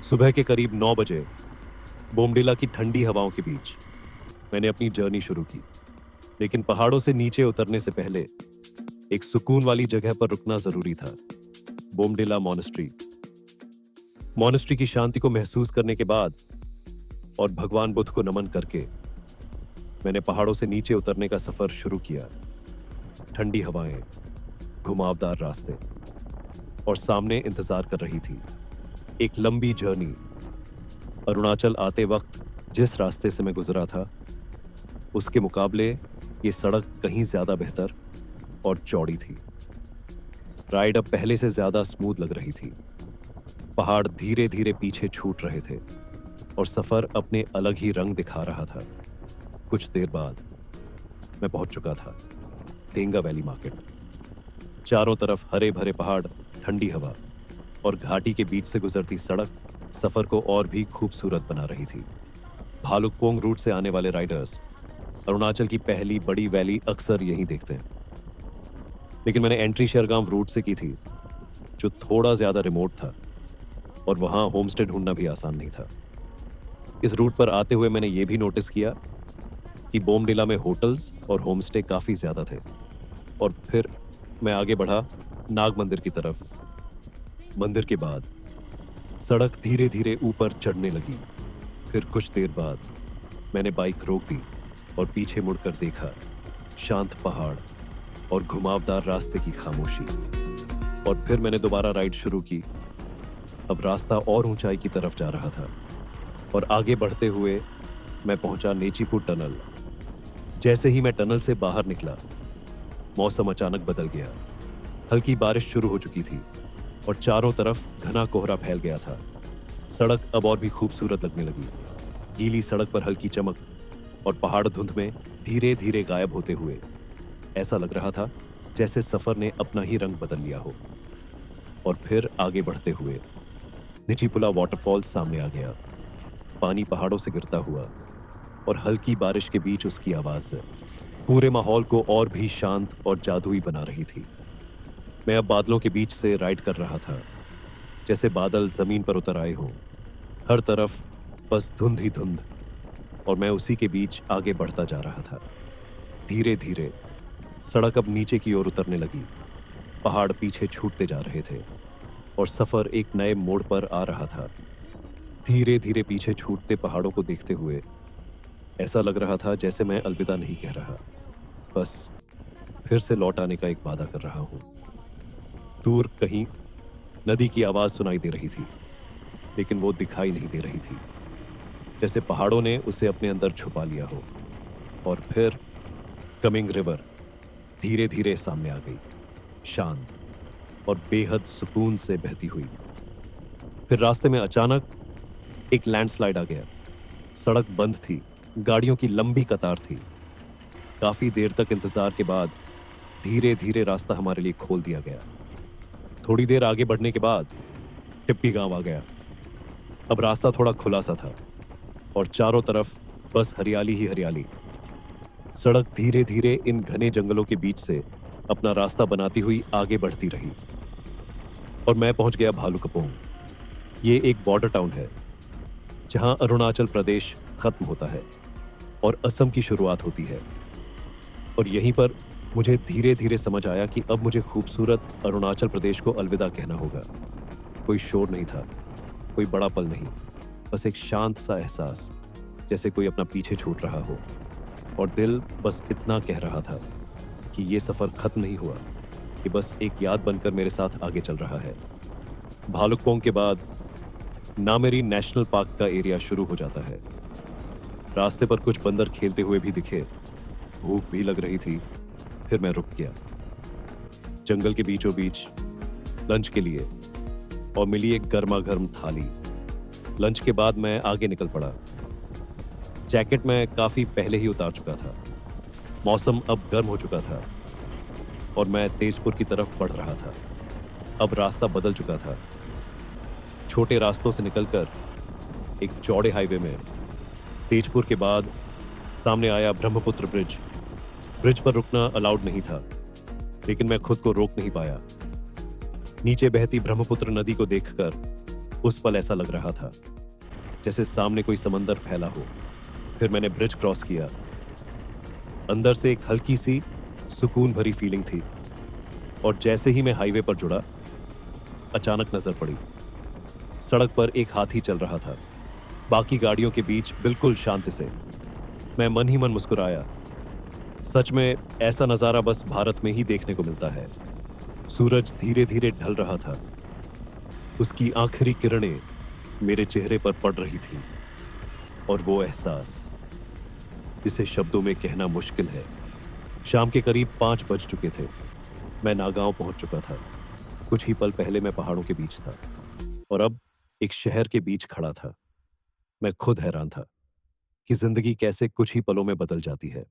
सुबह के करीब 9 बजे बोमडिला की ठंडी हवाओं के बीच मैंने अपनी जर्नी शुरू की। लेकिन पहाड़ों से नीचे उतरने से पहले एक सुकून वाली जगह पर रुकना जरूरी था। बोमडिला मॉनेस्ट्री। मॉनेस्ट्री की शांति को महसूस करने के बाद और भगवान बुद्ध को नमन करके मैंने पहाड़ों से नीचे उतरने का सफर शुरू किया। ठंडी हवाएं, घुमावदार रास्ते और सामने इंतजार कर रही थी एक लंबी जर्नी। अरुणाचल आते वक्त जिस रास्ते से मैं गुजरा था उसके मुकाबले ये सड़क कहीं ज्यादा बेहतर और चौड़ी थी। राइड अब पहले से ज्यादा स्मूथ लग रही थी। पहाड़ धीरे धीरे पीछे छूट रहे थे और सफर अपने अलग ही रंग दिखा रहा था। कुछ देर बाद मैं पहुंच चुका था तेंगा वैली मार्केट। चारों तरफ हरे भरे पहाड़, ठंडी हवा और घाटी के बीच से गुजरती सड़क सफर को और भी खूबसूरत बना रही थी। भालुकपोंग रूट से आने वाले राइडर्स अरुणाचल की पहली बड़ी वैली अक्सर यहीं देखते हैं, लेकिन मैंने एंट्री शेरगांव रूट से की थी, जो थोड़ा ज्यादा रिमोट था और वहां होमस्टे ढूंढना भी आसान नहीं था। इस रूट पर आते हुए मैंने ये भी नोटिस किया कि बोमडिला में होटल्स और होमस्टे काफी ज्यादा थे। और फिर मैं आगे बढ़ा नाग मंदिर की तरफ। मंदिर के बाद सड़क धीरे धीरे ऊपर चढ़ने लगी। फिर कुछ देर बाद मैंने बाइक रोक दी और पीछे मुड़कर देखा। शांत पहाड़ और घुमावदार रास्ते की खामोशी। और फिर मैंने दोबारा राइड शुरू की। अब रास्ता और ऊंचाई की तरफ जा रहा था और आगे बढ़ते हुए मैं पहुंचा नेचीपुर टनल। जैसे ही मैं टनल से बाहर निकला, मौसम अचानक बदल गया। हल्की बारिश शुरू हो चुकी थी और चारों तरफ घना कोहरा फैल गया था। सड़क अब और भी खूबसूरत लगने लगी। गीली सड़क पर हल्की चमक और पहाड़ धुंध में धीरे धीरे गायब होते हुए ऐसा लग रहा था जैसे सफर ने अपना ही रंग बदल लिया हो। और फिर आगे बढ़ते हुए निचीपुला वाटरफॉल सामने आ गया। पानी पहाड़ों से गिरता हुआ और हल्की बारिश के बीच उसकी आवाज पूरे माहौल को और भी शांत और जादुई बना रही थी। मैं अब बादलों के बीच से राइड कर रहा था, जैसे बादल जमीन पर उतर आए हों। हर तरफ बस धुंध ही धुंध और मैं उसी के बीच आगे बढ़ता जा रहा था। धीरे धीरे सड़क अब नीचे की ओर उतरने लगी। पहाड़ पीछे छूटते जा रहे थे और सफर एक नए मोड़ पर आ रहा था। धीरे धीरे पीछे छूटते पहाड़ों को देखते हुए ऐसा लग रहा था जैसे मैं अलविदा नहीं कह रहा, बस फिर से लौट आने का एक वादा कर रहा हूं। दूर कहीं नदी की आवाज सुनाई दे रही थी, लेकिन वो दिखाई नहीं दे रही थी, जैसे पहाड़ों ने उसे अपने अंदर छुपा लिया हो। और फिर कमिंग रिवर धीरे धीरे सामने आ गई, शांत और बेहद सुकून से बहती हुई। फिर रास्ते में अचानक एक लैंडस्लाइड आ गया। सड़क बंद थी, गाड़ियों की लंबी कतार थी। काफी देर तक इंतजार के बाद धीरे धीरे रास्ता हमारे लिए खोल दिया गया। थोड़ी देर आगे बढ़ने के बाद टिप्पी गांव आ गया। अब रास्ता थोड़ा खुला सा था और चारों तरफ बस हरियाली ही हरियाली। सड़क धीरे धीरे इन घने जंगलों के बीच से अपना रास्ता बनाती हुई आगे बढ़ती रही और मैं पहुंच गया भालुकपोंग। ये एक बॉर्डर टाउन है जहां अरुणाचल प्रदेश खत्म होता है और असम की शुरुआत होती है। और यहीं पर मुझे धीरे धीरे समझ आया कि अब मुझे खूबसूरत अरुणाचल प्रदेश को अलविदा कहना होगा। कोई शोर नहीं था, कोई बड़ा पल नहीं, बस एक शांत सा एहसास, जैसे कोई अपना पीछे छूट रहा हो। और दिल बस इतना कह रहा था कि ये सफर खत्म नहीं हुआ, कि बस एक याद बनकर मेरे साथ आगे चल रहा है। भालुकपोंग के बाद नामेरी नेशनल पार्क का एरिया शुरू हो जाता है। रास्ते पर कुछ बंदर खेलते हुए भी दिखे। भूख भी लग रही थी। फिर मैं रुक गया जंगल के बीचों बीच लंच के लिए और मिली एक गर्मा गर्म थाली। लंच के बाद मैं आगे निकल पड़ा। जैकेट मैं काफी पहले ही उतार चुका था। मौसम अब गर्म हो चुका था और मैं तेजपुर की तरफ बढ़ रहा था। अब रास्ता बदल चुका था। छोटे रास्तों से निकलकर एक चौड़े हाईवे में तेजपुर के बाद सामने आया ब्रह्मपुत्र ब्रिज। ब्रिज पर रुकना अलाउड नहीं था, लेकिन मैं खुद को रोक नहीं पाया। नीचे बहती ब्रह्मपुत्र नदी को देखकर उस पल ऐसा लग रहा था जैसे सामने कोई समंदर फैला हो। फिर मैंने ब्रिज क्रॉस किया। अंदर से एक हल्की सी सुकून भरी फीलिंग थी, और जैसे ही मैं हाईवे पर जुड़ा, अचानक नजर पड़ी। सड़क पर एक हाथी चल रहा था, बाकी गाड़ियों के बीच बिल्कुल शांति से। मैं मन ही मन मुस्कुराया। सच में ऐसा नजारा बस भारत में ही देखने को मिलता है। सूरज धीरे धीरे ढल रहा था। उसकी आखिरी किरणें मेरे चेहरे पर पड़ रही थी, और वो एहसास जिसे शब्दों में कहना मुश्किल है। शाम के करीब 5 बज चुके थे। मैं नागांव पहुंच चुका था। कुछ ही पल पहले मैं पहाड़ों के बीच था, और अब एक शहर के बीच खड़ा था। मैं खुद हैरान था कि जिंदगी कैसे कुछ ही पलों में बदल जाती है।